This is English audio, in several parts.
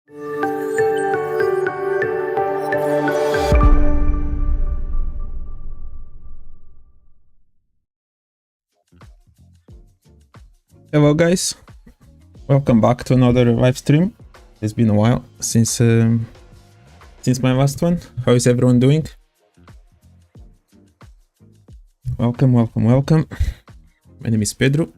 Hello guys, welcome back to another live stream. It's been a while since my last one. How is everyone doing? Welcome. My name is Pedro,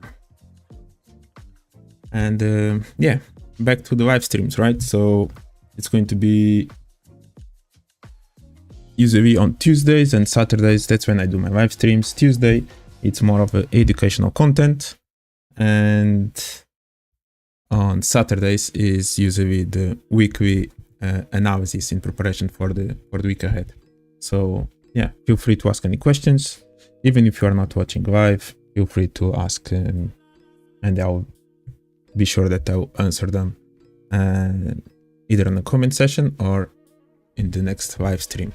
and yeah, back to the live streams, right? So it's going to be usually on Tuesdays and Saturdays. That's when I do my live streams. Tuesday, it's more of a educational content, and on Saturdays is usually the weekly analysis in preparation for the week ahead. So yeah, feel free to ask any questions. Even if you are not watching live, feel free to ask, and I'll be sure that I'll answer them either in the comment section or in the next live stream.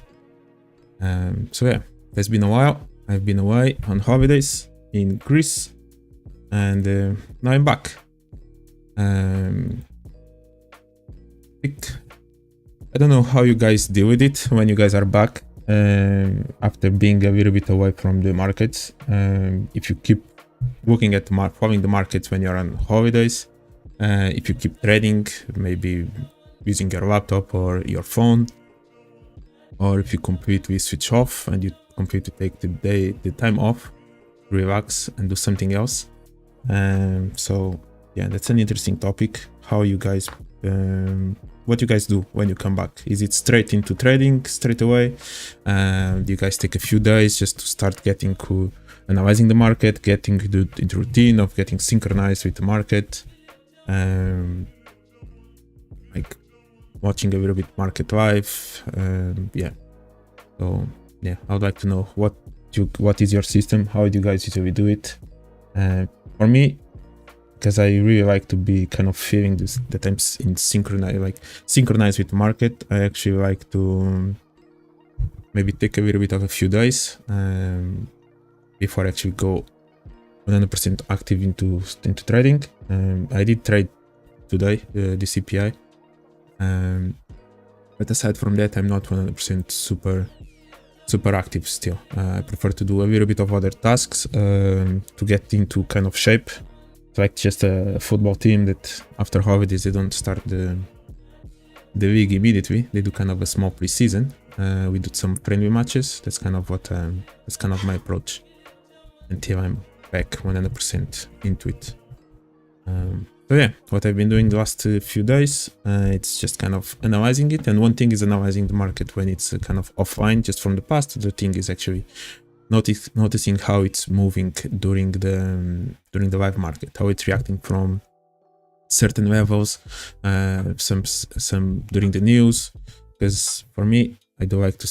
So yeah, it's been a while. I've been away on holidays in Greece, and now I'm back. I don't know how you guys deal with it when you guys are back after being a little bit away from the markets. If you keep looking at following the markets when you're on holidays, if you keep trading, maybe using your laptop or your phone, or if you completely switch off and you completely take the time off, relax and do something else. So yeah, that's an interesting topic. How you guys what you guys do when you come back? Is it straight into trading straight away? Do you guys take a few days just to start getting analyzing the market, getting the routine of getting synchronized with the market, like watching a little bit market live? Yeah, so yeah, I would like to know what is your system, how do you guys usually do it? For me, because I really like to be kind of feeling that I'm synchronized with the market, I actually like to maybe take a little bit of a few days before I actually go 100% active into trading. I did trade today, the CPI, but aside from that, I'm not 100% super active still. I prefer to do a little bit of other tasks to get into kind of shape. It's like just a football team that after holidays they don't start the league immediately. They do kind of a small preseason. We do some friendly matches. That's kind of that's kind of my approach until I'm back 100% into it. So yeah, what I've been doing the last few days, it's just kind of analyzing it. And one thing is analyzing the market when it's kind of offline, just from the past. The thing is actually noticing how it's moving during the live market, how it's reacting from certain levels, some during the news. Because for me, I do like to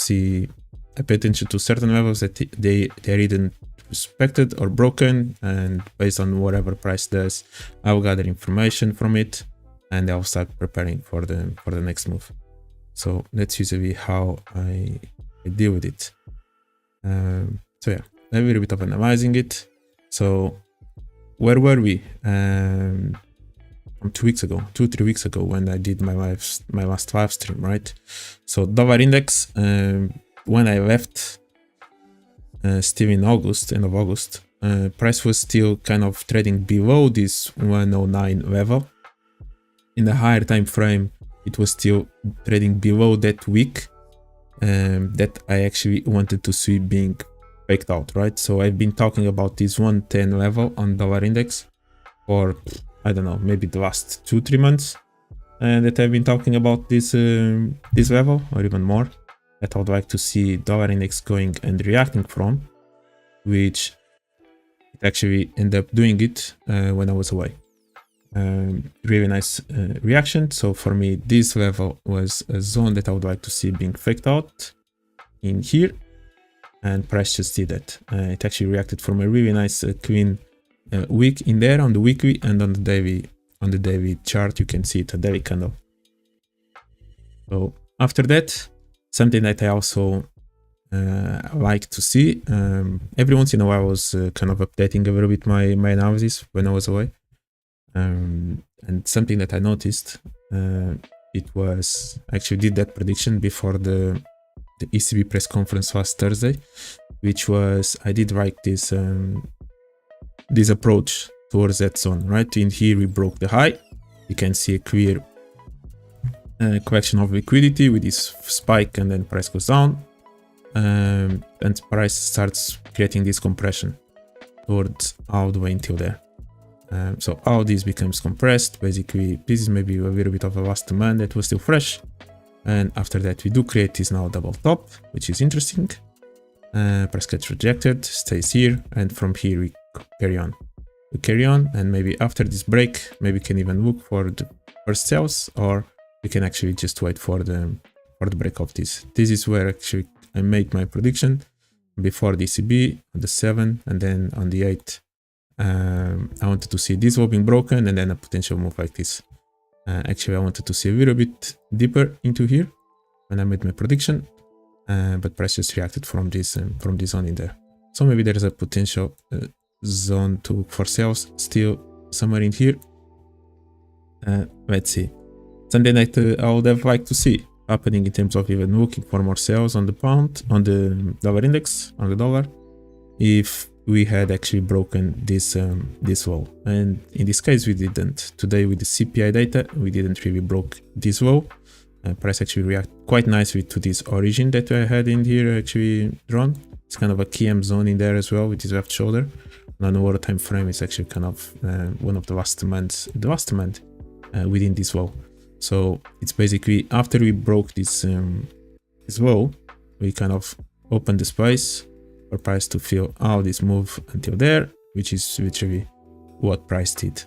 I pay attention to certain levels that they're either respected or broken, and based on whatever price does, I'll gather information from it and I'll start preparing for the next move. So that's usually how I deal with it. So yeah, a little bit of analyzing it. So where were we from 2 weeks ago, 2-3 weeks ago, when I did my last live stream, right? So dollar index, when I left still in August, end of August, price was still kind of trading below this 109 level. In the higher time frame, it was still trading below that week that I actually wanted to see being faked out, right? So I've been talking about this 110 level on dollar index for, I don't know, maybe the last 2-3 months, and that I've been talking about this level, or even more, that I would like to see dollar index going and reacting from, which it actually ended up doing it when I was away. Really nice reaction. So for me, this level was a zone that I would like to see being faked out in here, and price just did that. It actually reacted from a really nice clean wick in there on the weekly, and on the daily chart you can see it, a daily candle. So after that, something that I also like to see every once in a while, I was kind of updating a little bit my analysis when I was away, and something that I noticed it was actually did that prediction before the ECB press conference last Thursday, which was I did write this this approach towards that zone, right? In here we broke the high. You can see a clear correction of liquidity with this spike, and then price goes down, and price starts creating this compression towards all the way until there. So all this becomes compressed. Basically, this is maybe a little bit of a last demand that was still fresh, and after that we do create this now double top, which is interesting. Price gets rejected, stays here, and from here we carry on. We carry on, and maybe after this break, maybe we can even look for the first sells, or we can actually just wait for the break of this. This is where actually I made my prediction before the ECB on the 7th, and then on the 8th. I wanted to see this wall being broken and then a potential move like this. Actually, I wanted to see a little bit deeper into here when I made my prediction, but price just reacted from this zone in there. So maybe there is a potential zone to look for sales still somewhere in here. Let's see. Sunday night I would have liked to see happening in terms of even looking for more sales on the pound, on the dollar index, on the dollar, if we had actually broken this this wall. And in this case we didn't. Today with the CPI data we didn't really broke this wall. Price actually react quite nicely to this origin that I had in here actually drawn. It's kind of a KM zone in there as well with this left shoulder. On the water time frame, it's actually kind of one of the last demands, within this wall. So it's basically after we broke this this wall, we kind of opened the space for price to fill out this move until there, which is literally what price did.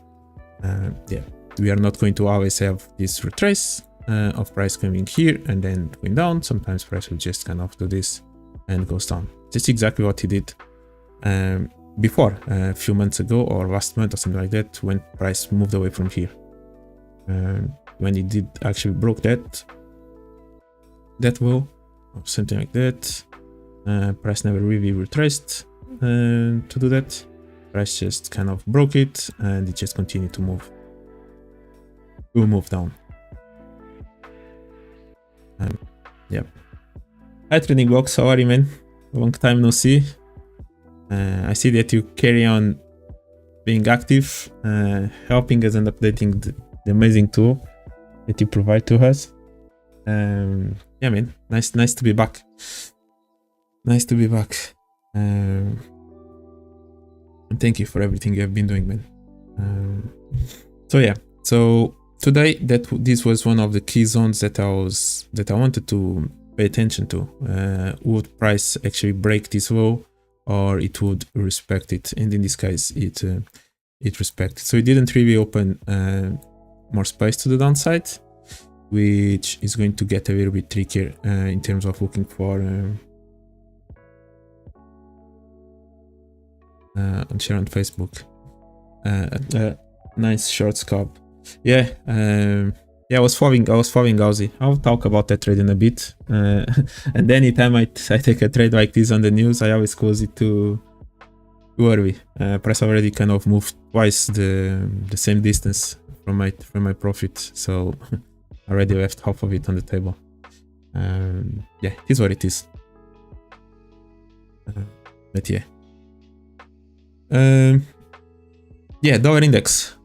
Yeah, we are not going to always have this retrace of price coming here and then going down. Sometimes price will just kind of do this and goes down. Just exactly what he did before, a few months ago or last month or something like that, when price moved away from here. When it did actually broke that wall or something like that, price never really retraced to do that. Price just kind of broke it and it just continued to move down. Yep. Hi Trading Box, how are you, man? Long time no see. I see that you carry on being active, helping us and updating the amazing tool that you provide to us. Yeah, man, nice to be back. Nice to be back. And thank you for everything you have been doing, man. So yeah, so today this was one of the key zones that I wanted to pay attention to. Would price actually break this low, or it would respect it? And in this case, it respected. So it didn't really open more space to the downside, which is going to get a little bit trickier in terms of looking for on share on Facebook. Nice short scalp. Yeah, yeah. I was following Aussie. I'll talk about that trade in a bit. And anytime I take a trade like this on the news, I always close it too early. Price already kind of moved twice the same distance from my profit, so I already left half of it on the table. Yeah, it is what it is. But yeah. Yeah, dollar index.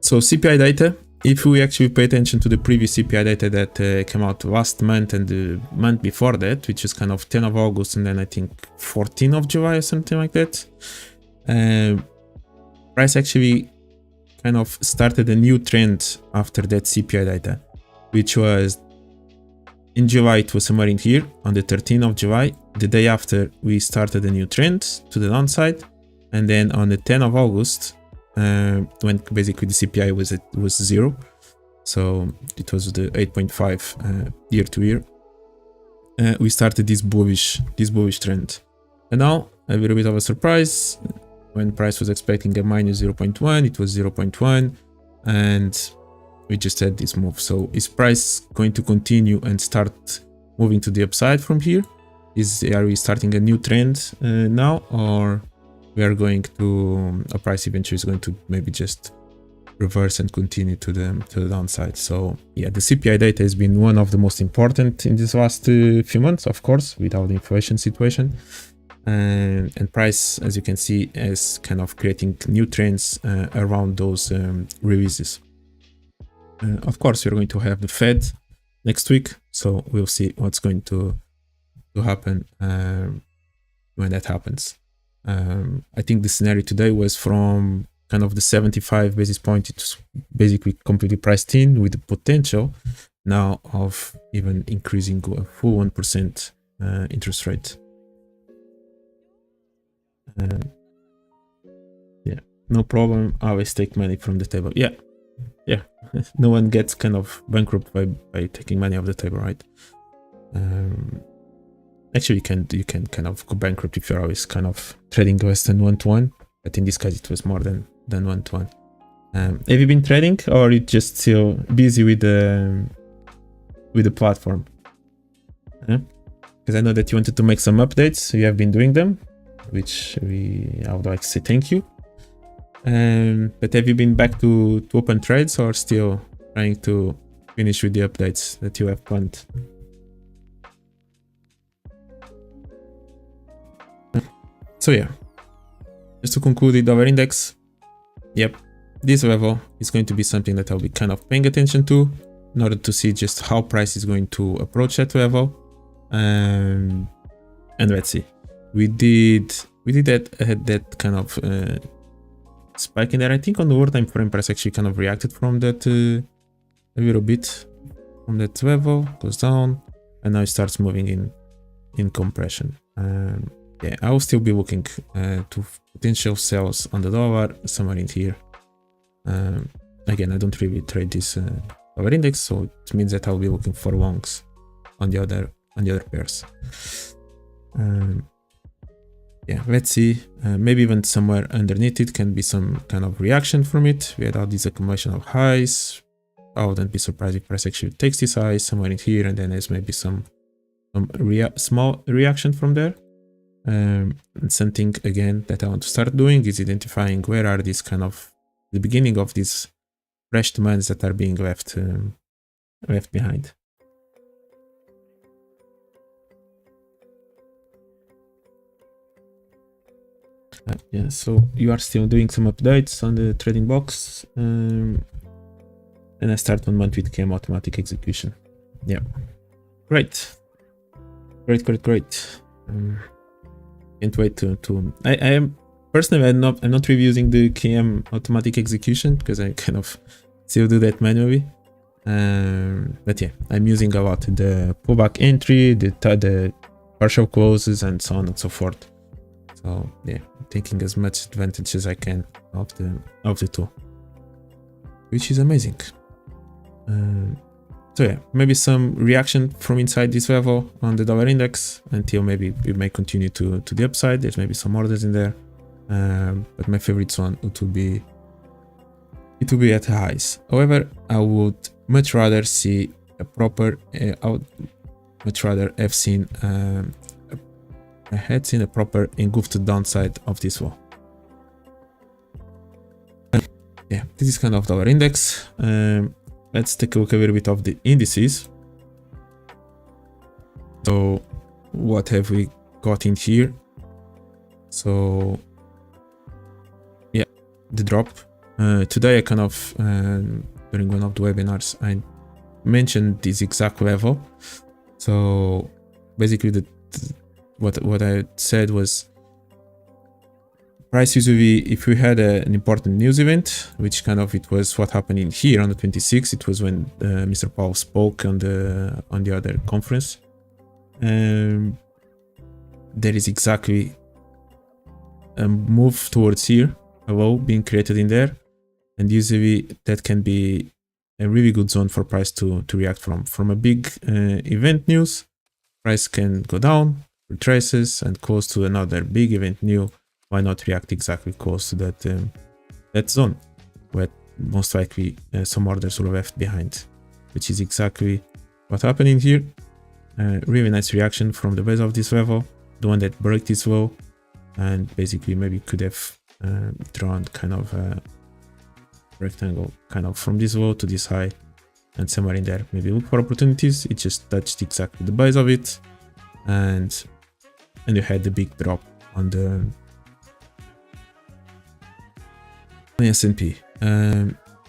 So CPI data, if we actually pay attention to the previous CPI data that came out last month and the month before that, which is kind of 10 of August and then I think 14 of July or something like that, price actually kind of started a new trend after that CPI data, which was in July. It was somewhere in here on the 13th of July. The day after we started a new trend to the downside, and then on the 10th of August, when basically the CPI was 0, so it was the 8.5 year to year, we started this bullish trend. And now a little bit of a surprise. When price was expecting a minus 0.1, it was 0.1, and we just had this move. So is price going to continue and start moving to the upside from here? Are we starting a new trend now, or we are going to, a price eventually is going to maybe just reverse and continue to the downside. So yeah, the CPI data has been one of the most important in these last few months, of course, without the inflation situation. And price, as you can see, is kind of creating new trends around those releases. Of course, we're going to have the Fed next week, so we'll see what's going to happen when that happens. I think the scenario today was from kind of the 75 basis point, it's basically completely priced in with the potential now of even increasing a full 1% interest rate. Yeah, no problem. I always take money from the table. Yeah. No one gets kind of bankrupt by taking money off the table, right? Actually, you can kind of go bankrupt if you're always kind of trading less than 1-to-1. But in this case, it was more than 1-to-1. Have you been trading, or are you just still busy with the platform? Because I know that you wanted to make some updates, so you have been doing them, which I would like to say thank you. But have you been back to open trades, or still trying to finish with the updates that you have planned? So yeah, just to conclude the dollar index, yep, this level is going to be something that I'll be kind of paying attention to in order to see just how price is going to approach that level. And let's see. We did that kind of spike in there. I think on the overtime frame, price actually kind of reacted from that a little bit from that level, goes down, and now it starts moving in compression. Yeah, I will still be looking to potential sells on the dollar somewhere in here. Again, I don't really trade this dollar index, so it means that I'll be looking for longs on the other pairs. Yeah, let's see. Maybe even somewhere underneath it can be some kind of reaction from it. We had all this accumulation of highs. I wouldn't be surprised if price actually takes this high somewhere in here, and then there's maybe some small reaction from there. And something again that I want to start doing is identifying where are these kind of the beginning of these fresh demands that are being left behind. Yeah, so you are still doing some updates on the trading box, and I start 1 month with KM automatic execution. Yeah, great. Can't wait to I am personally I'm not reviewing the KM automatic execution because I kind of still do that manually. But yeah, I'm using a lot the pullback entry, the partial closes, and so on and so forth. So yeah, taking as much advantage as I can of the tool, which is amazing. So yeah, maybe some reaction from inside this level on the dollar index until maybe we may continue to the upside. There's maybe some orders in there, but my favorite one it will be at highs. However, I would much rather see a proper. I would much rather have seen. I had seen a proper engulfed downside of this wall. Yeah, this is kind of dollar index. Let's take a look a little bit of the indices. So what have we got in here? So yeah, the drop. Today I kind of, during one of the webinars, I mentioned this exact level. So basically what I said was price usually, if we had an important news event, which kind of it was what happened in here on the 26th, it was when Mr. Powell spoke on the other conference. There is exactly a move towards here, a low being created in there, and usually that can be a really good zone for price to react from a big event news. Price can go down, retraces, and close to another big event new. Why not react exactly close to that zone where most likely some orders were left behind, which is exactly what happened in here. Really nice reaction from the base of this level, the one that broke this low, and basically maybe could have drawn kind of rectangle kind of from this low to this high and somewhere in there. Maybe look for opportunities. It just touched exactly the base of it, and you had the big drop on the S&P.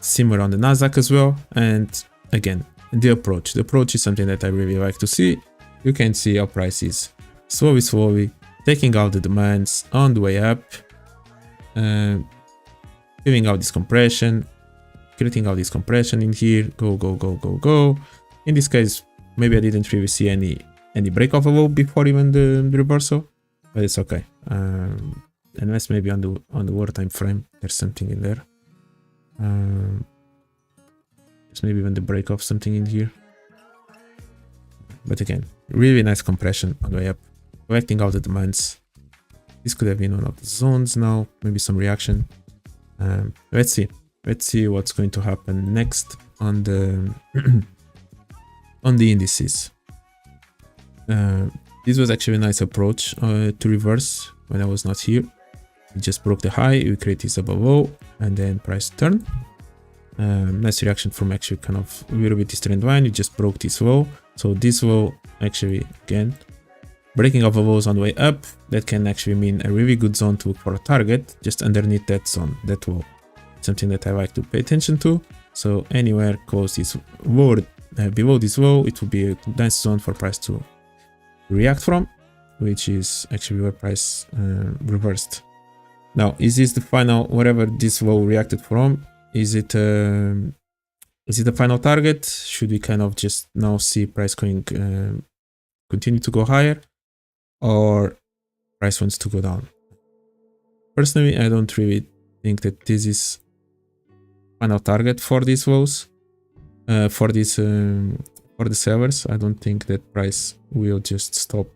Similar on the Nasdaq as well. And again, the approach is something that I really like to see. You can see how price is slowly taking out the demands on the way up, filling out this compression, creating out this compression in here, go. In this case, maybe I didn't really see any break of a low before even the reversal, but it's okay. Unless maybe on the lower time frame there's something in there. There's maybe even the break of something in here. But again, really nice compression on the way up, collecting out the demands. This could have been one of the zones now, maybe some reaction. Let's see what's going to happen next on the on the indices. This was actually a nice approach to reverse when I was not here. We just broke the high, we create this above low, and then price turn. Nice reaction from actually kind of a little bit this trend line. We just broke this low. So this low actually, again, breaking of the lows on the way up, that can actually mean a really good zone to look for a target just underneath that zone, that low. Something that I like to pay attention to. So anywhere close this low, below this low, it will be a nice zone for price to react from, which is actually where price reversed. Now, is this the final, whatever this low reacted from, is it the final target? Should we kind of just now see price going continue to go higher, or price wants to go down? Personally, I don't really think that this is final target for these lows, for the sellers. I don't think that price will just stop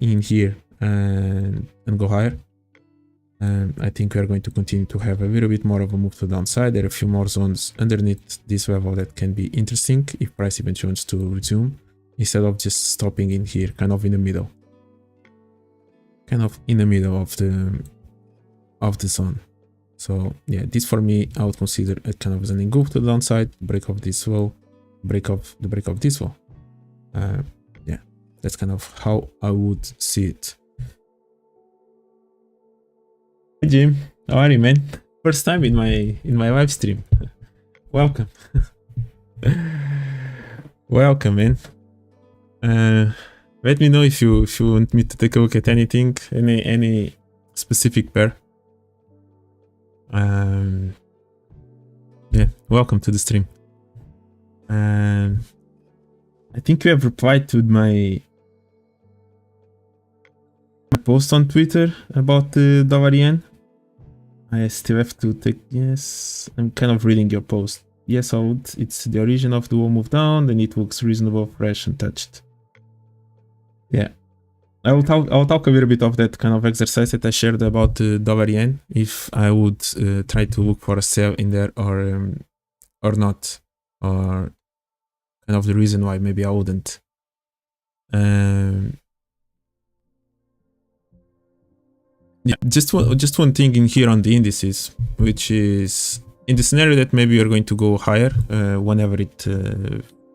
in here and go higher. I think we are going to continue to have a little bit more of a move to the downside. There are a few more zones underneath this level that can be interesting if price eventually wants to resume, instead of just stopping in here, kind of in the middle. Kind of in the middle of the zone. So yeah, this for me, I would consider a kind of as an engulf to the downside, break of this low, break of this low. Yeah, that's kind of how I would see it. Hey Jim, how are you, man? First time in my live stream. Welcome. Welcome, man. Let me know if you want me to take a look at anything, any specific pair. Yeah, welcome to the stream. I think you have replied to my post on Twitter about the dollar yen. I still have to take, yes, I'm kind of reading your post. Yes, it's the origin of the wall move down, then it looks reasonable, fresh, and touched. Yeah, I will talk a little bit of that kind of exercise that I shared about the dollar yen, if I would try to look for a sell in there or not, or kind of the reason why maybe I wouldn't. Yeah, just one thing in here on the indices, which is in the scenario that maybe you're going to go higher whenever it,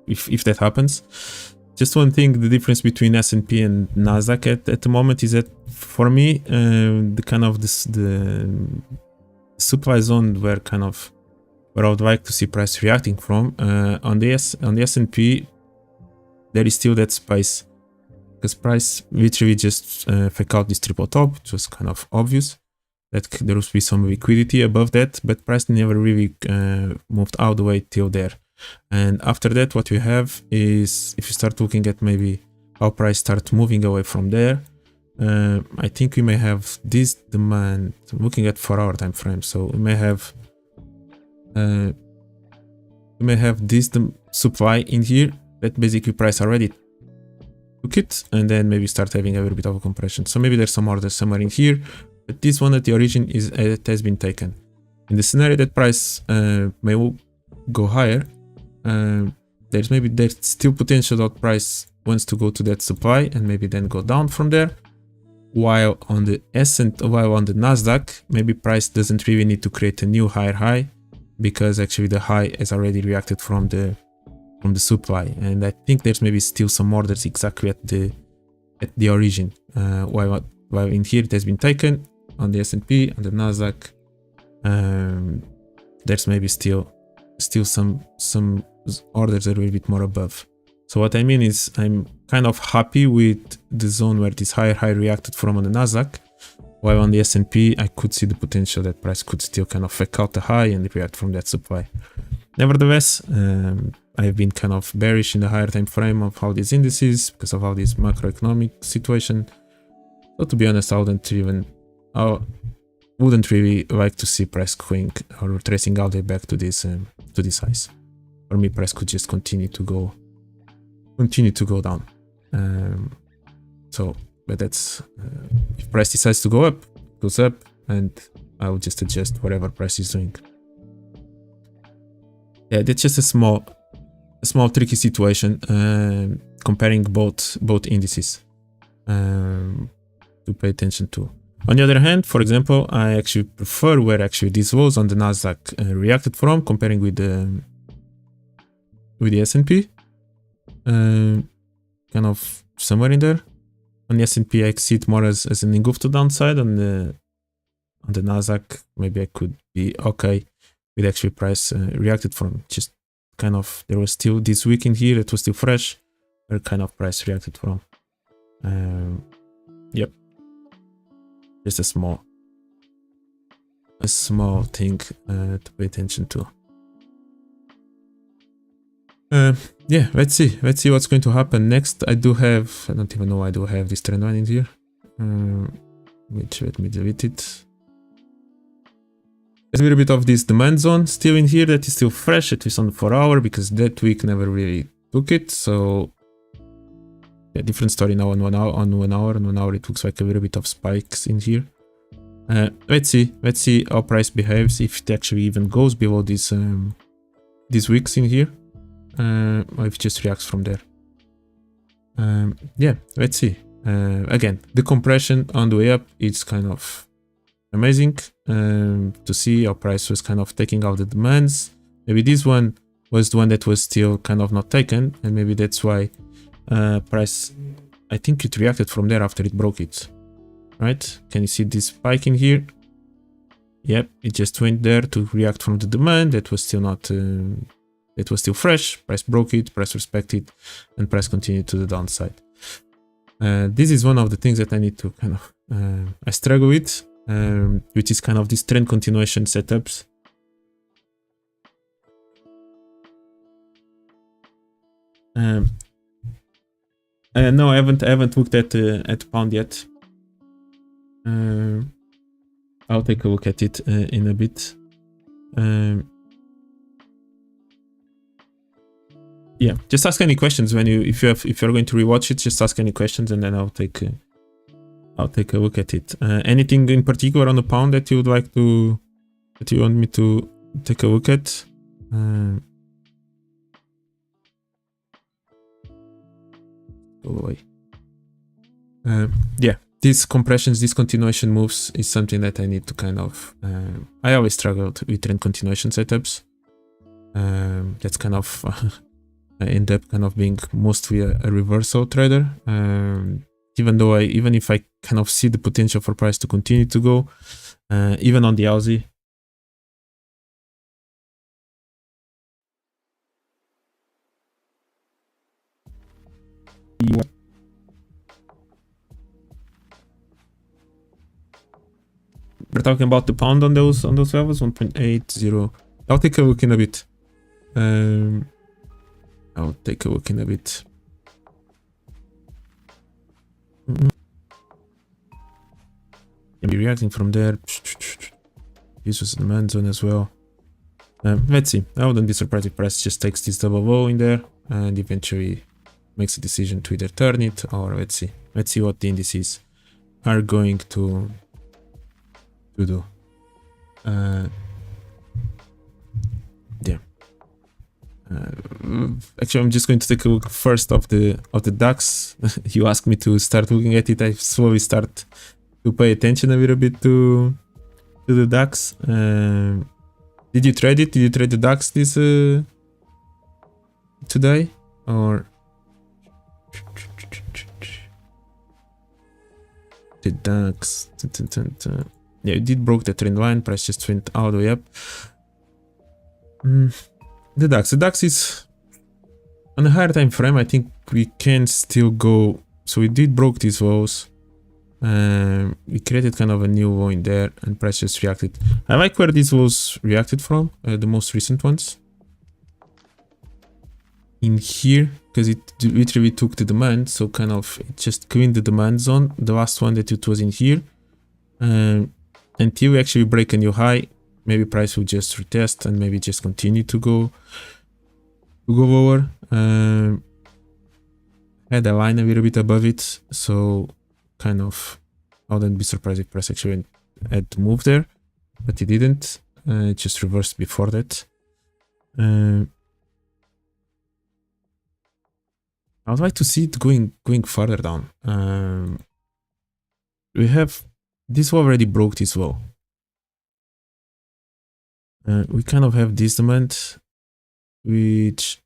if that happens. Just one thing, the difference between S&P and Nasdaq at the moment is that for me, the kind of the supply zone where I would like to see price reacting from on the S&P, there is still that space. Because price literally just fake out this triple top, which was kind of obvious that there would be some liquidity above that, but price never really moved all the way till there. And after that, what we have is, if you start looking at maybe how price starts moving away from there, I think we may have this demand, looking at 4-hour time frame. So we may have this supply in here that basically price already took it, and then maybe start having a little bit of a compression. So maybe there's some orders somewhere in here, but this one at the origin is it has been taken. In the scenario that price may go higher, there's still potential that price wants to go to that supply and maybe then go down from there. While on the Nasdaq, maybe price doesn't really need to create a new higher high because actually the high has already reacted from the supply, and I think there's maybe still some orders exactly at the origin. While in here it has been taken on the S&P, on the Nasdaq. There's maybe still some orders that are a little bit more above. So what I mean is I'm kind of happy with the zone where this high reacted from on the Nasdaq, while on the S&P I could see the potential that price could still kind of fake out the high and react from that supply. Nevertheless, I've been kind of bearish in the higher time frame of all these indices because of all this macroeconomic situation. So to be honest, I wouldn't really like to see price going or tracing all the way back to this highs. For me, price could just continue to go down. But that's if price decides to go up, it goes up, and I will just adjust whatever price is doing. Yeah, that's just a small tricky situation comparing both indices to pay attention to. On the other hand, for example, I actually prefer where actually this was on the Nasdaq reacted from, comparing with the S&P, kind of somewhere in there. On the S&P, I see it more as an engulf to downside. On the Nasdaq, maybe I could be okay with actually price reacted from. Just kind of, there was still this week in here, it was still fresh, where kind of price reacted from. Yep. Just a small thing to pay attention to. Yeah, let's see what's going to happen next. I don't even know I do have this trend line in here. Let me delete it. There's a little bit of this demand zone still in here that is still fresh, at least on the 4 hour, because that week never really took it. So yeah, different story now on 1 hour. On 1 hour it looks like a little bit of spikes in here. Let's see how price behaves, if it actually even goes below these wicks in here, or if it just reacts from there. Yeah, let's see. Again, the compression on the way up, it's kind of amazing to see how price was kind of taking out the demands. Maybe this one was the one that was still kind of not taken, and maybe that's why price, I think it reacted from there after it broke it. Right? Can you see this spike in here? Yep, it just went there to react from the demand that was still not, it was still fresh. Price broke it, price respected, and price continued to the downside. This is one of the things that I need to kind of, I struggle with, which is kind of this trend continuation setups. No, I haven't looked at pound yet. I'll take a look at it in a bit. Yeah, just ask any questions when if you're going to rewatch it. Just ask any questions, and then I'll take a look at it. Anything in particular on the pound that you would like to, that you want me to take a look at? Go away. Yeah. These compressions, these continuation moves is something that I need to kind of, I always struggled with trend continuation setups. That's kind of, I end up kind of being mostly a reversal trader. Even if I kind of see the potential for price to continue to go, even on the Aussie. We're talking about the pound on those levels, 1.80. I'll take a look in a bit. I'll take a look in a bit. Be reacting from there. This was the demand zone as well. Let's see. I wouldn't be surprised if price just takes this double low in there and eventually makes a decision to either turn it, or let's see. Let's see what the indices are going to do. Yeah. Actually, I'm just going to take a look first of the DAX. You asked me to start looking at it. I slowly start to pay attention a little bit to the DAX. Did you trade it? Did you trade the DAX this today? Or the DAX? Yeah, it did broke the trend line. Price just went all the way up. The DAX is on a higher time frame. I think we can still go. So it did broke these lows. We created kind of a new low in there, and price just reacted. I like where these lows reacted from, the most recent ones. In here, because it literally took the demand, so kind of it just cleaned the demand zone. The last one that it was in here, until we actually break a new high, maybe price will just retest and maybe just continue to go lower. Had a line a little bit above it, so kind of I wouldn't be surprised if price actually had to move there, but it didn't. It just reversed before that. I would like to see it going further down. We have this already broke this low. We kind of have this demand, which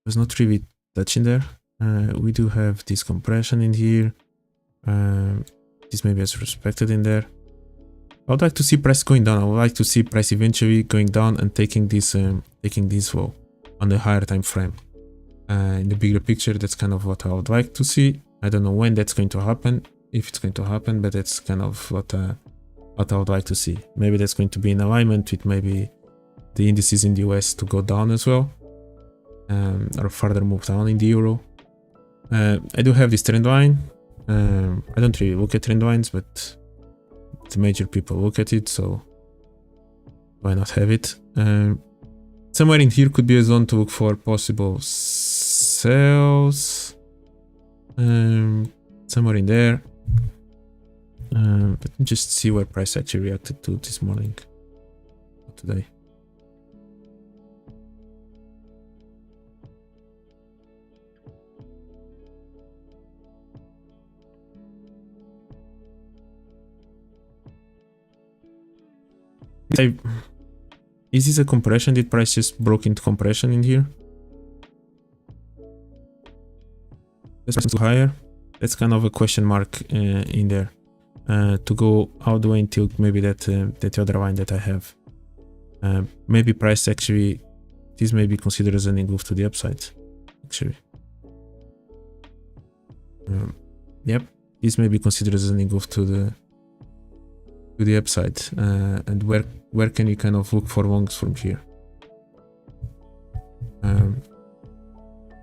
was not really touching there. We do have this compression in here. This maybe is respected in there. I would like to see price going down. I would like to see price eventually going down and taking this low on the higher time frame. In the bigger picture, that's kind of what I would like to see. I don't know when that's going to happen, if it's going to happen, but that's kind of what I would like to see. Maybe that's going to be in alignment with maybe the indices in the US to go down as well, or further move down in the euro. I do have this trend line. I don't really look at trend lines, but the major people look at it, so why not have it? Somewhere in here could be a zone to look for possible sells. Somewhere in there. Let me just see where price actually reacted to this morning or today. Is this a compression? Did price just broke into compression in here? This too higher. That's kind of a question mark in there. To go all the way until maybe that other line that I have. Maybe price actually, this may be considered as an engulf to the upside. Actually, yep, this may be considered as an engulf to the upside. And where can you kind of look for longs from here?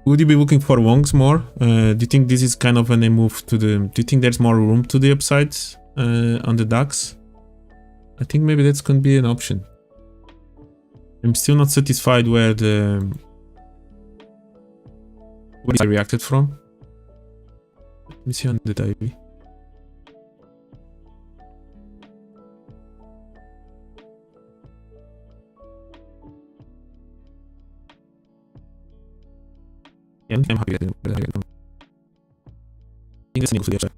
Would you be looking for longs more? Do you think this is kind of a move to the... Do you think there's more room to the upside on the DAX? I think maybe that's going to be an option. I'm still not satisfied where I reacted from. Let me see on the daily. Yeah, I'm happy with it. I think that's an equal to the upside.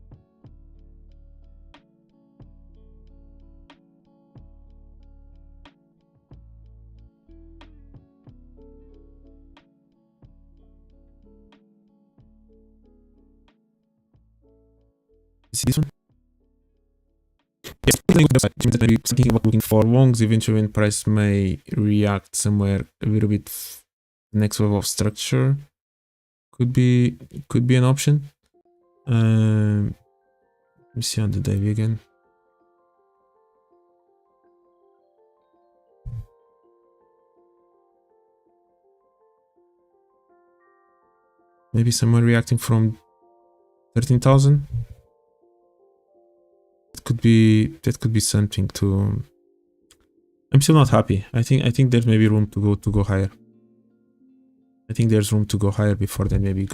See this one? Yes, maybe thinking about looking for longs eventually when price may react somewhere a little bit next level of structure. Could be an option. Let me see on the daily again. Maybe someone reacting from 13,000. That could be something to... I'm still not happy. I think there's maybe room to go higher. I think there's room to go higher before then maybe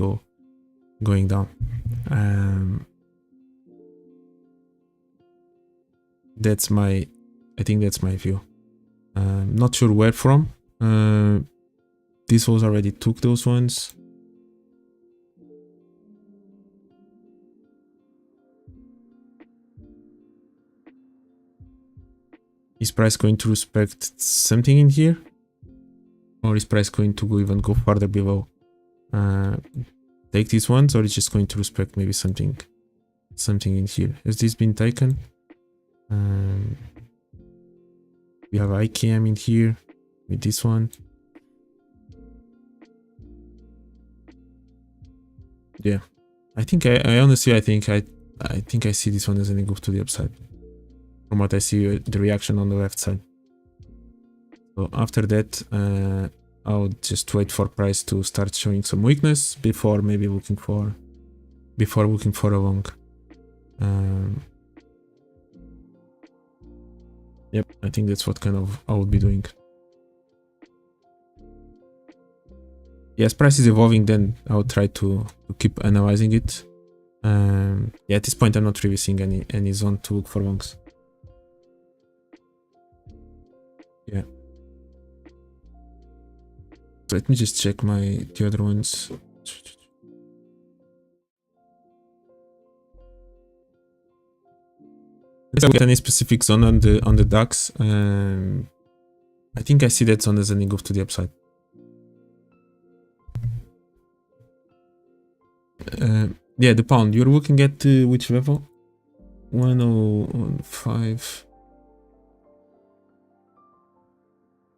going down. I think that's my view. Not sure where from. These ones already took those ones. Is price going to respect something in here? Or is price going to go further below? Take these ones, or is just going to respect maybe something in here? Has this been taken? We have IKM in here with this one. Yeah, I think I honestly I think I see this one as an go to the upside. From what I see, the reaction on the left side. So after that, I'll just wait for price to start showing some weakness before maybe looking for a long. Yep, I think that's what kind of I would be doing. Yes, price is evolving, then I'll try to keep analyzing it. Yeah, at this point I'm not really seeing any zone to look for longs. Yeah. So let me just check the other ones. Let's get any specific zone on the DAX. I think I see that zone as an go to the upside. Yeah, the pound. You're looking at which level? 1015.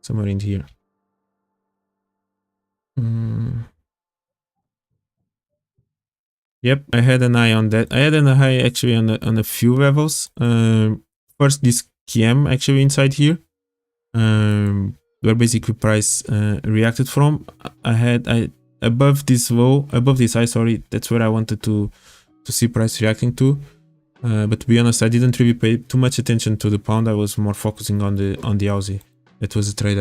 Somewhere in here. Yep, I had an eye on that. I had an eye actually on a few levels. First, this KM actually inside here, where basically price reacted from. I above this low, above this high. Sorry, that's where I wanted to see price reacting to. But to be honest, I didn't really pay too much attention to the pound. I was more focusing on the Aussie. That was the trade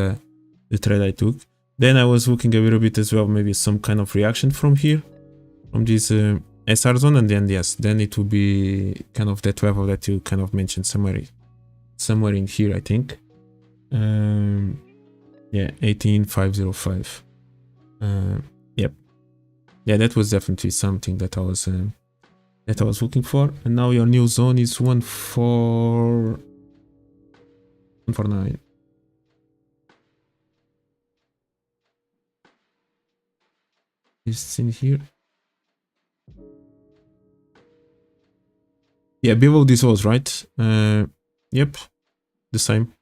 I took. Then I was looking a little bit as well, maybe some kind of reaction from here, from this SR zone, and then yes, then it will be kind of that level that you kind of mentioned somewhere in here, I think. Yeah, 18505. Yep. Yeah, that was definitely something that I was looking for. And now your new zone is 149. Is in here. Yeah, below this was right. Yep, the same.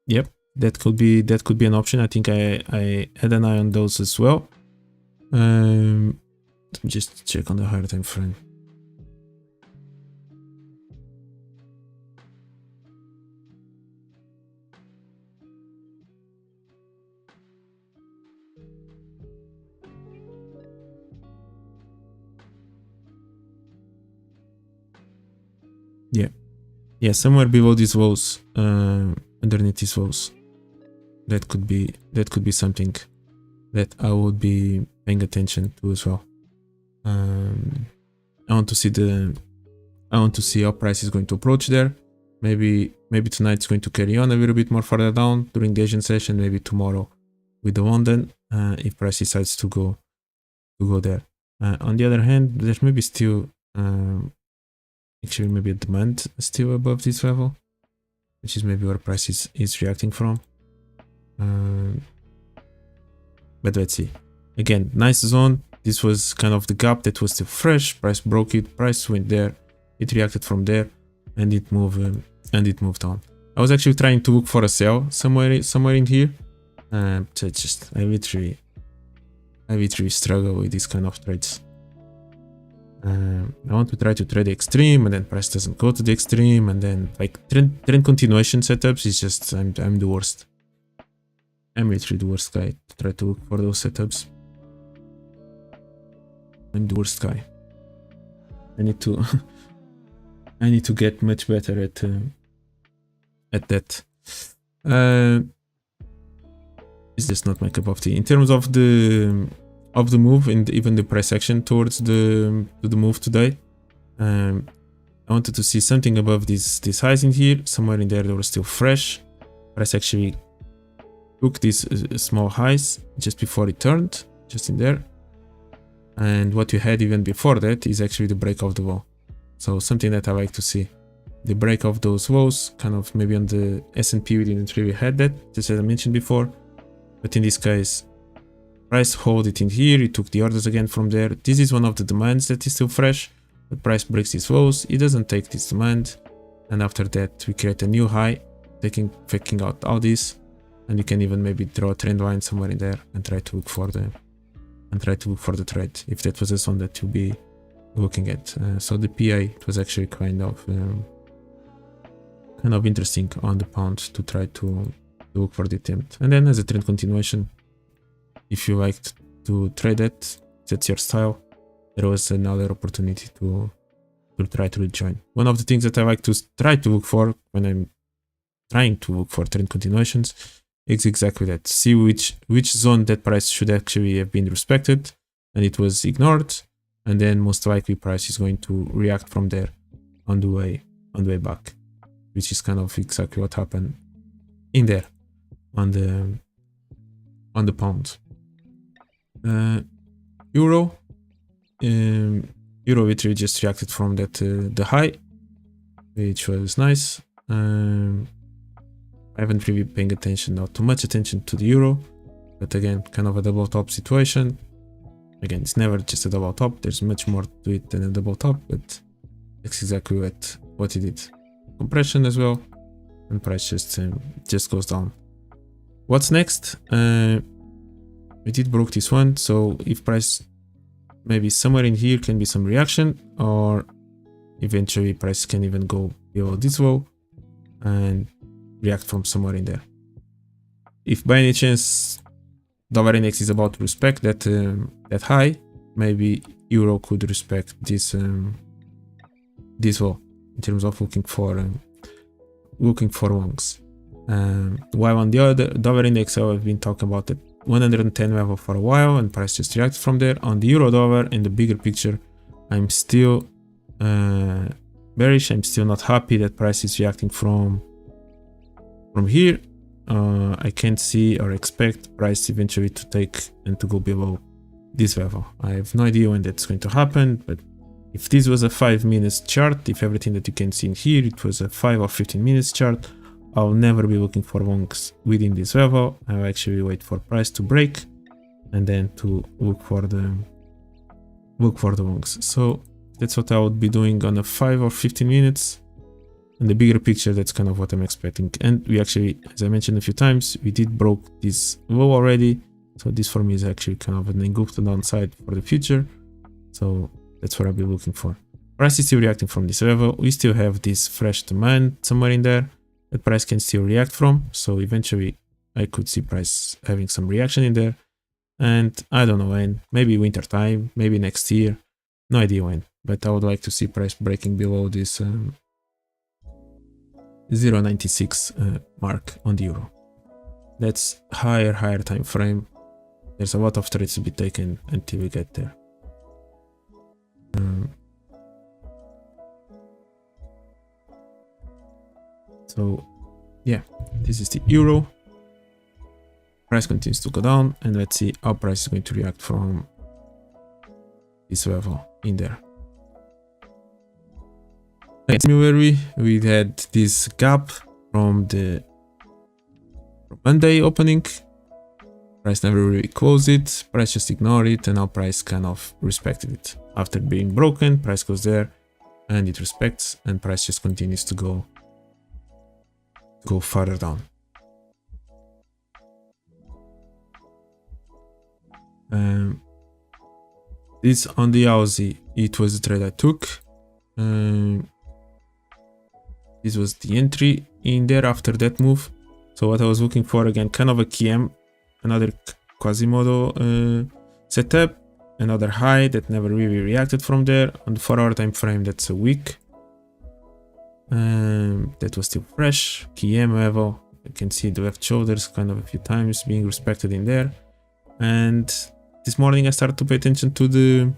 Yep, that could be an option. I think I had an eye on those as well. Let me just check on the higher time frame. Yeah, somewhere below these walls, underneath these walls, that could be something that I would be paying attention to as well. I want to see how price is going to approach there. Maybe tonight it's going to carry on a little bit more further down during the Asian session. Maybe tomorrow with the London, if price decides to go there. On the other hand, there's maybe still actually maybe a demand still above this level, which is maybe where price is reacting from. But let's see. Again, nice zone. This was kind of the gap that was still fresh. Price broke it. Price went there. It reacted from there, and it moved on. I was actually trying to look for a sell somewhere in here. So just I literally struggle with these kind of trades. I want to try to trade the extreme, and then price doesn't go to the extreme, and then like trend continuation setups is just I'm the worst. I'm literally the worst guy to try to look for those setups. I'm the worst guy. I need to get much better at that. It's just not my cup of tea. In terms of the move and even the price action towards the move today, I wanted to see something above these highs in here. Somewhere in there they were still fresh. Price actually took these small highs just before it turned, just in there. And what you had even before that is actually the break of the wall. So something that I like to see. the break of those lows, kind of maybe on the S&P we didn't really had that, just as I mentioned before. But in this case, price hold it in here, it took the orders again from there. This is one of the demands that is still fresh. The price breaks these lows, it doesn't take this demand, and after that we create a new high, faking out all this, and you can even maybe draw a trend line somewhere in there and try to look for the trade if that was the zone that you'll be looking at. So the PA, it was actually kind of interesting on the pound to try to look for the attempt. And then as a trend continuation, if you like to trade it, that's your style. There was another opportunity to try to rejoin. One of the things that I like to try to look for when I'm trying to look for trend continuations is exactly that. See which zone that price should actually have been respected, and it was ignored, and then most likely price is going to react from there on the way back, which is kind of exactly what happened in there on the pound. Euro literally just reacted from that the high, which was nice. I haven't really paying attention, not too much attention to the euro, but again, kind of a double top situation. Again, it's never just a double top, there's much more to it than a double top, but that's exactly what it did. Compression as well, and price just goes down. What's next? We did broke this one, so if price maybe somewhere in here can be some reaction, or eventually price can even go below this low and react from somewhere in there. If by any chance dollar index is about to respect that high, maybe euro could respect this low in terms of looking for longs. While on the other dollar index, I've been talking about the 110 level for a while, and price just reacted from there. On the euro dollar, in the bigger picture, I'm still bearish. I'm still not happy that price is reacting from here. I can't see or expect price eventually to take and to go below this level. I have no idea when that's going to happen, but if this was a 5 minutes chart, if everything that you can see in here, it was a 5 or 15 minutes chart, I'll never be looking for longs within this level. I'll actually wait for price to break and then to look for the longs. So that's what I would be doing on a 5 or 15 minutes. In the bigger picture, that's kind of what I'm expecting. And we actually, as I mentioned a few times, we did broke this low already. So this for me is actually kind of an engulfed downside for the future. So that's what I'll be looking for. Price is still reacting from this level. We still have this fresh demand somewhere in there that price can still react from. So eventually I could see price having some reaction in there. And I don't know when, maybe winter time, maybe next year, no idea when. But I would like to see price breaking below this 0.96 mark on the euro. That's higher time frame. There's a lot of trades to be taken until we get there. So yeah, this is the euro. Price continues to go down, and let's see how price is going to react from this level in there. Similarly, we had this gap from the Monday opening. Price never really closed it, price just ignored it, and now price kind of respected it. After being broken, price goes there and it respects, and price just continues to go further down. This on the Aussie, it was the trade I took. This was the entry in there after that move. So what I was looking for, again, kind of a KM, another Quasimodo setup, another high that never really reacted from there. On the 4-hour time frame, that's a week. That was still fresh. KM level, you can see the left shoulders kind of a few times being respected in there. And this morning I started to pay attention to the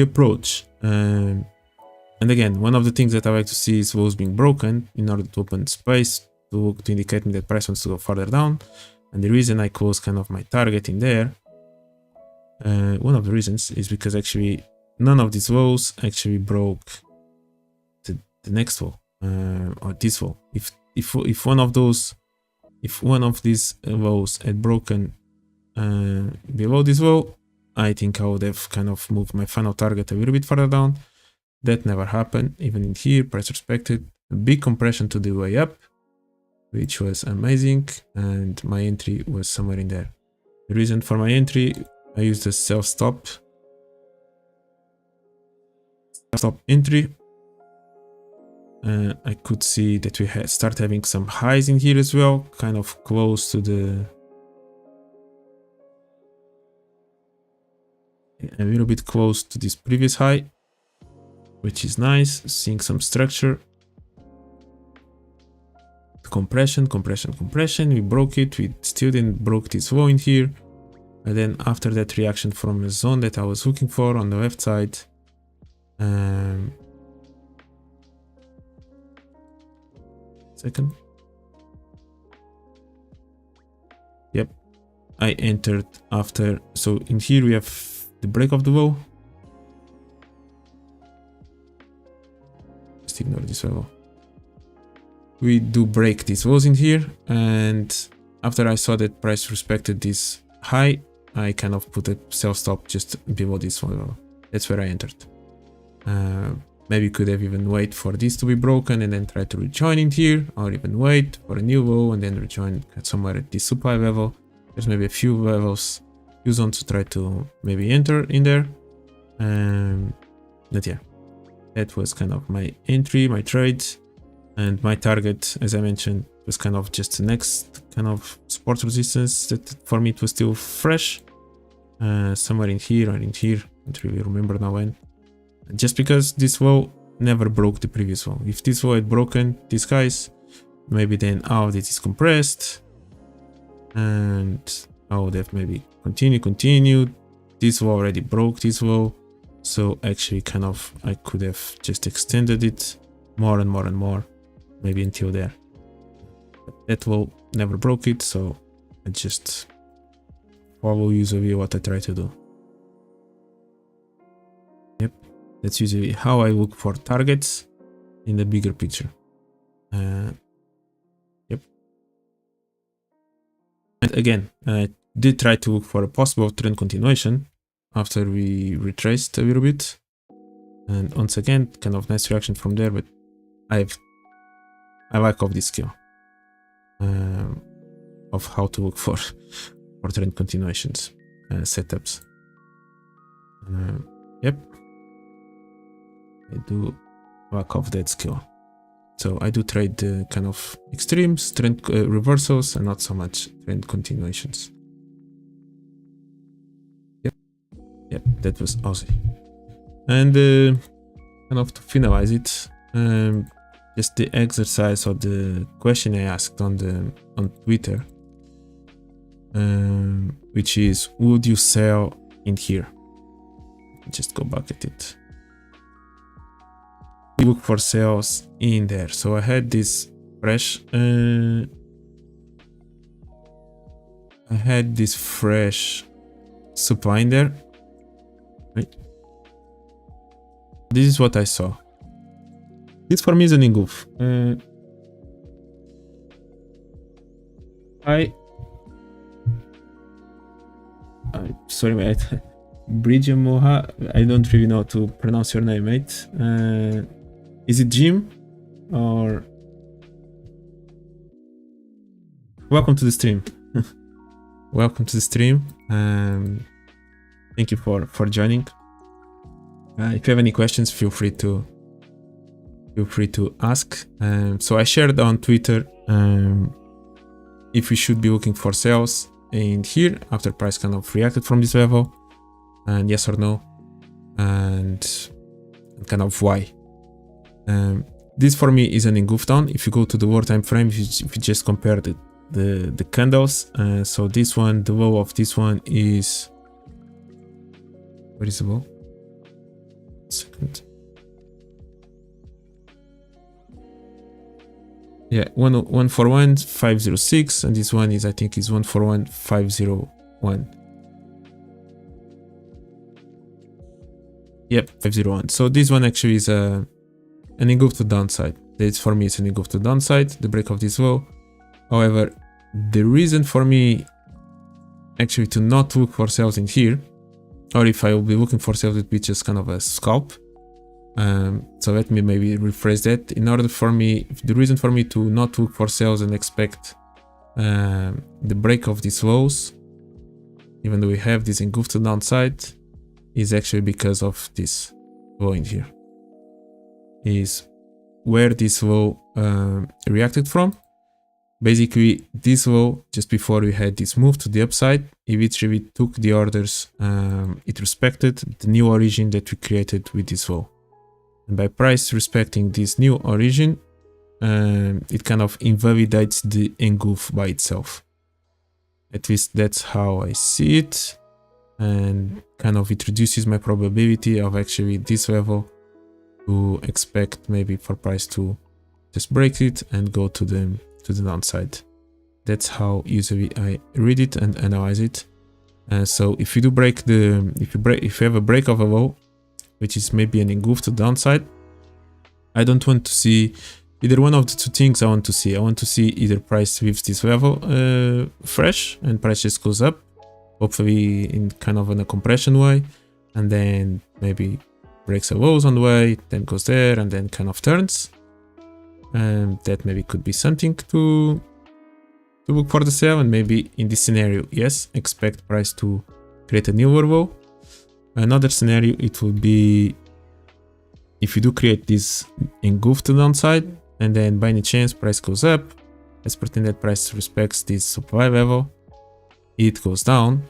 approach. And again, one of the things that I like to see is lows being broken in order to open space to indicate me that price wants to go further down. And the reason I close kind of my target in there, one of the reasons is because actually none of these lows actually broke the next wall or this wall. If one of these walls had broken below this wall, I think I would have kind of moved my final target a little bit further down. That never happened. Even in here, price respected. A big compression to the way up, which was amazing, and my entry was somewhere in there. The reason for my entry, I used a self-stop entry. I could see that we had start having some highs in here as well, kind of close to a little bit close to this previous high, which is nice. Seeing some structure. Compression. We broke it. We still didn't broke this wall in here. And then after that reaction from a zone that I was looking for on the left side, second. Yep, I entered after. So in here we have the break of the wall. Just ignore this level. We do break these walls in here, and after I saw that price respected this high, I kind of put a sell stop just below this one. That's where I entered. Maybe could have even wait for this to be broken and then try to rejoin in here, or even wait for a new low and then rejoin somewhere at this supply level. There's maybe a few levels, few zones to try to maybe enter in there. But yeah, that was kind of my entry, my trade. And my target, as I mentioned, was kind of just the next kind of support resistance that for me it was still fresh. Somewhere in here or in here, I don't really remember now when. Just because this wall never broke the previous wall. If this wall had broken these guys, maybe then this is compressed. And I would have maybe continued. This wall already broke this wall. So actually kind of I could have just extended it more and more. Maybe until there. That wall never broke it, so I just follow usually what I try to do. Yep, that's usually how I look for targets in the bigger picture. Yep. And again, I did try to look for a possible trend continuation after we retraced a little bit. And once again, kind of nice reaction from there, but I lack of this skill of how to look for trend continuations setups. Yep, I do lack of that skill. So I do trade the kind of extremes, trend reversals, and not so much trend continuations. Yep, that was Aussie. And kind of to finalize it, just the exercise or the question I asked on Twitter, which is, would you sell in here? Just go back at it. We look for sales in there. So I had this fresh supply in there. Right. This is what I saw. This for me is an engulf. Sorry mate, Bridge Moha, I don't really know how to pronounce your name, mate. Is it Jim or... Welcome to the stream. Welcome to the stream. Thank you for joining. If you have any questions, feel free to ask. So I shared on Twitter if we should be looking for sales in here after price kind of reacted from this level, and yes or no, and kind of why. This for me is an engulf down. If you go to the lower time frame, if you just compare the candles, so this one, the low of this one is, where is the low? Second. Yeah, 141.506, and this one is, I think, is 141.501. Yep, 501. So this one actually is a an engulf to downside. That's for me, it's an engulf to downside, the break of this low. However, the reason for me actually to not look for sales in here, or if I will be looking for sales, it would be just kind of a scalp. So let me maybe rephrase that. In order for me, the reason for me to not look for sales and expect the break of these lows, even though we have this engulf to downside, is actually because of this low in here. Is where this low reacted from. Basically, this low, just before we had this move to the upside, it literally took the orders, it respected the new origin that we created with this low. And by price respecting this new origin, it kind of invalidates the engulf by itself. At least that's how I see it. And kind of it reduces my probability of actually this level to expect maybe for price to just break it and go to the downside. That's how usually I read it and analyze it. So if you do break if you have a break of a low, which is maybe an engulf to downside, I don't want to see either one of the two things. I want to see either price leaves this level fresh and price just goes up, hopefully in kind of in a compression way, and then maybe breaks the lows on the way, then goes there and then kind of turns. And that maybe could be something to look for the sell. And maybe in this scenario, yes, expect price to create a new low. Another scenario, it will be if you do create this engulf to the downside and then by any chance price goes up, let's pretend that price respects this supply level, it goes down,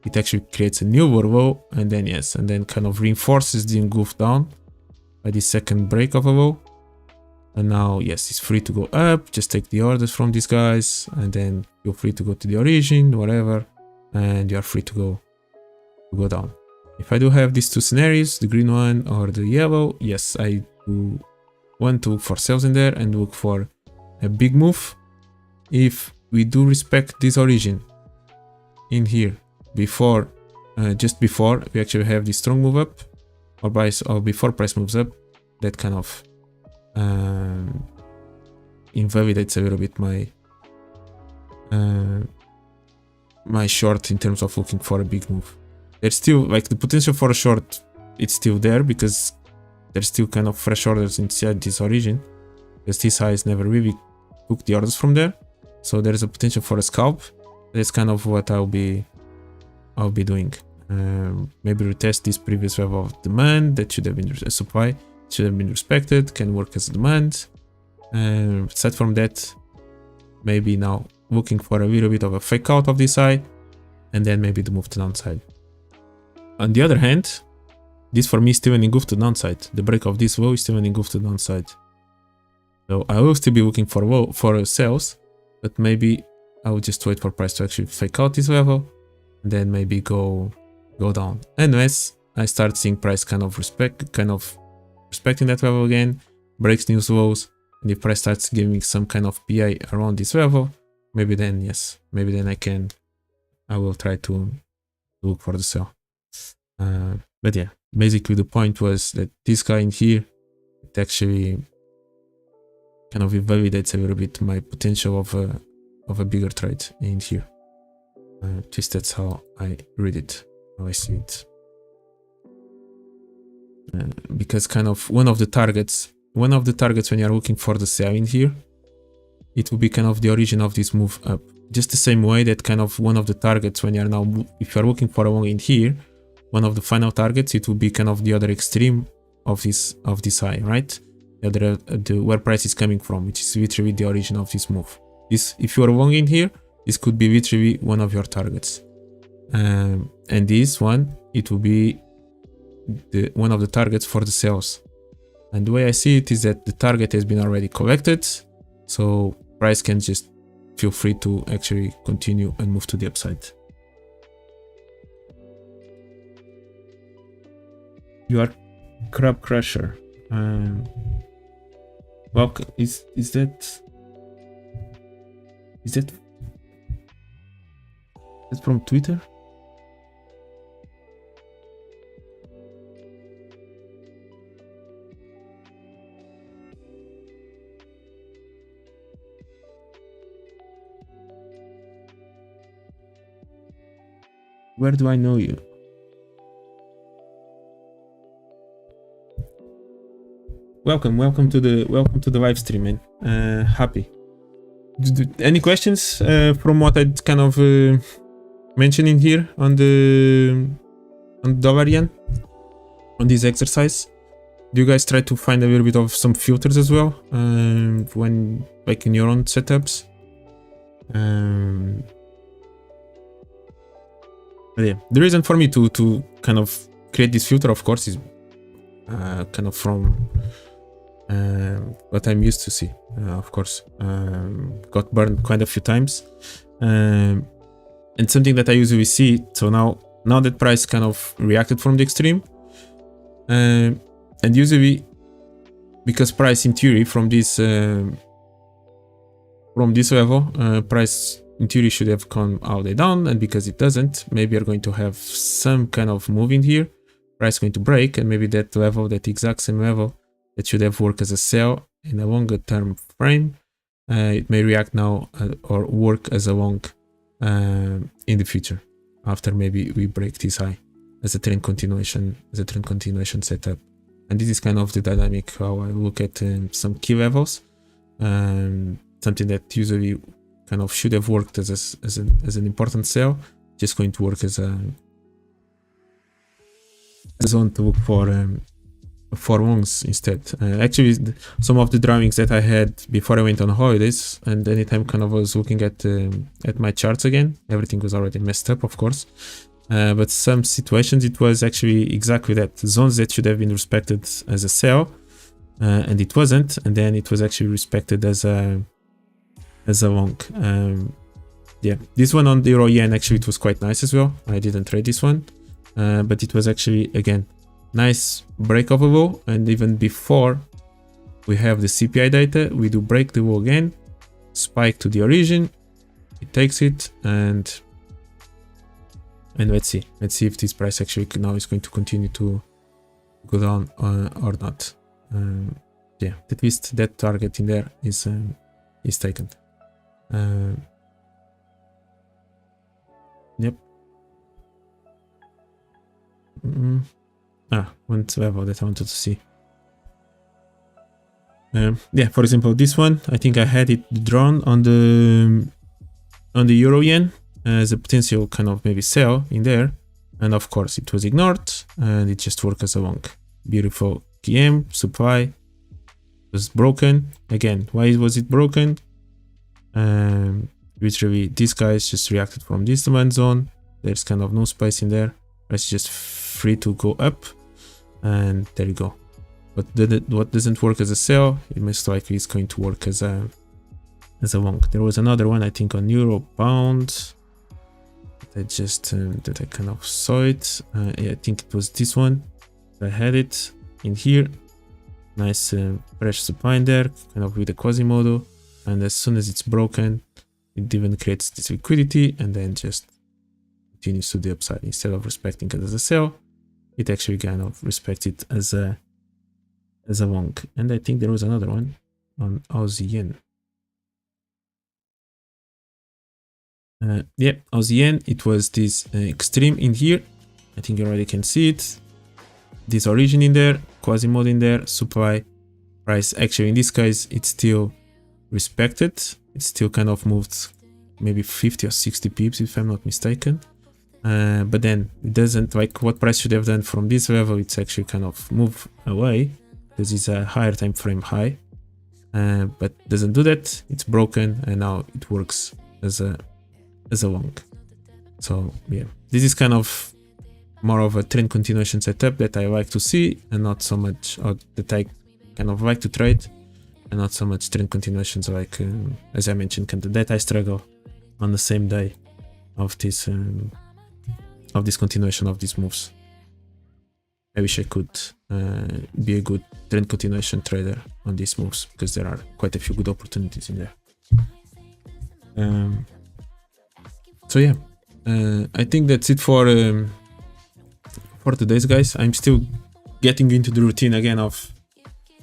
it actually creates a new low, and then yes, and then kind of reinforces the engulf down by the second break of a low. And now, yes, it's free to go up, just take the orders from these guys, and then you're free to go to the origin, whatever, and you're free to go down. If I do have these two scenarios, the green one or the yellow, yes, I do want to look for sales in there and look for a big move. If we do respect this origin in here before, just before we actually have this strong move up, or before price moves up, that kind of invalidates a little bit my short in terms of looking for a big move. There's still like the potential for a short, it's still there because there's still kind of fresh orders inside this origin, because this highs never really took the orders from there, so there is a potential for a scalp. That's kind of what I'll be doing. Maybe retest this previous level of demand that should have been a supply, should have been respected, can work as a demand. Aside from that, maybe now looking for a little bit of a fake out of this high, and then maybe the move to downside. On the other hand, this for me is still an engulf to downside. The break of this low is still an engulf to downside. So I will still be looking for sales, but maybe I will just wait for price to actually fake out this level, and then maybe go down. Unless I start seeing price kind of respecting that level again, breaks new lows, and if price starts giving some kind of PA around this level, maybe then yes, maybe then I will try to look for the sell. But yeah, basically the point was that this guy in here, it actually kind of invalidates a little bit my potential of a bigger trade in here. At least that's how I read it, how I see it. Because kind of one of the targets when you're looking for the sell in here, it will be kind of the origin of this move up. Just the same way that kind of one of the targets when you're now, if you're looking for a long in here, one of the final targets, it will be kind of the other extreme of this high, right? Where price is coming from, which is literally the origin of this move. If you are long in here, this could be literally one of your targets. And this one, it will be one of the targets for the sales. And the way I see it is that the target has been already collected, so price can just feel free to actually continue and move to the upside. You are Crab Crusher. Well, is that from Twitter? Where do I know you? Welcome to the live stream, man. Happy. Any questions from what I kind of mentioning here on the dollar yen on this exercise? Do you guys try to find a little bit of some filters as well when like in your own setups? But yeah, the reason for me to kind of create this filter, of course, is kind of from what I'm used to see. Of course, got burned quite a few times, and something that I usually see. So now that price kind of reacted from the extreme, and usually because price in theory from this level, price in theory should have come all the way down, and because it doesn't, maybe you're going to have some kind of move in here. Price going to break, and maybe that level, that exact same level, that should have worked as a sell in a longer term frame, it may react now or work as a long in the future after maybe we break this high as a trend continuation setup. And this is kind of the dynamic how I look at some key levels, something that usually kind of should have worked as an important sell, just going to work as a zone to look for longs instead. Actually, some of the drawings that I had before I went on holidays, and anytime kind of was looking at my charts again, everything was already messed up, of course. But some situations it was actually exactly that, zones that should have been respected as a sell, and it wasn't, and then it was actually respected as a long. Yeah, this one on the euro yen actually it was quite nice as well. I didn't trade this one, but it was actually again nice break of a low, and even before we have the CPI data, we do break the low again, spike to the origin, it takes it, and let's see if this price actually now is going to continue to go down or not. Yeah, at least that target in there is taken. Yep. One level that I wanted to see. Yeah, for example, this one, I think I had it drawn on the euro yen as a potential kind of maybe sell in there, and of course it was ignored and it just worked as a long. Beautiful KM supply was broken again. Why was it broken? Literally these guys just reacted from this demand zone. There's kind of no space in there. It's just free to go up, and there you go. But what doesn't work as a sell, it most likely is going to work as a long. There was another one, I think, on euro pound. That I kind of saw it. Yeah, I think it was this one. I had it in here. Nice fresh supply in there, kind of with a Quasimodo. And as soon as it's broken, it even creates this liquidity and then just continues to the upside. Instead of respecting it as a sell, it actually kind of respects it as a long. And I think there was another one on Aussie yen. Yeah, Aussie yen, it was this extreme in here. I think you already can see it. This origin in there, Quasimodo in there, supply, price. Actually, in this case, it's still respected. It's still kind of moved maybe 50 or 60 pips, if I'm not mistaken. But then it doesn't, like what price should have done from this level, it's actually kind of move away because it's a higher time frame high. But doesn't do that. It's broken, and now it works as a long. So yeah, this is kind of more of a trend continuation setup that I like to see, and not so much, or that I kind of like to trade, and not so much trend continuations like as I mentioned, that I struggle on the same day of this continuation of these moves. I wish I could be a good trend continuation trader on these moves, because there are quite a few good opportunities in there. So yeah, I think that's it for today's, guys. I'm still getting into the routine again of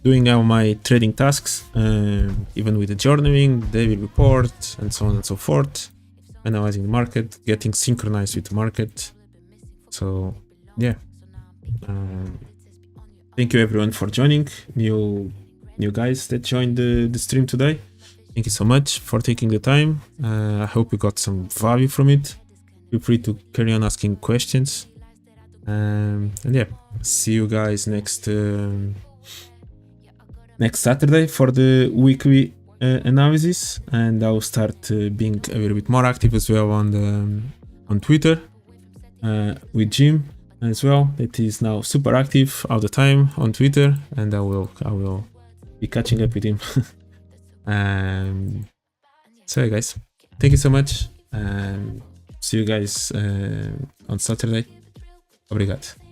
doing all my trading tasks, even with the journaling, daily report, and so on and so forth, analyzing the market, getting synchronized with the market, So yeah, thank you everyone for joining. New guys that joined the stream today. Thank you so much for taking the time. I hope you got some value from it. Feel free to carry on asking questions. And yeah, see you guys next Saturday for the weekly analysis, and I'll start being a little bit more active as well on Twitter with Jim as well. It is now super active all the time on Twitter, and I will be catching up with him. So yeah, guys, thank you so much, and see you guys on Saturday. Obrigado.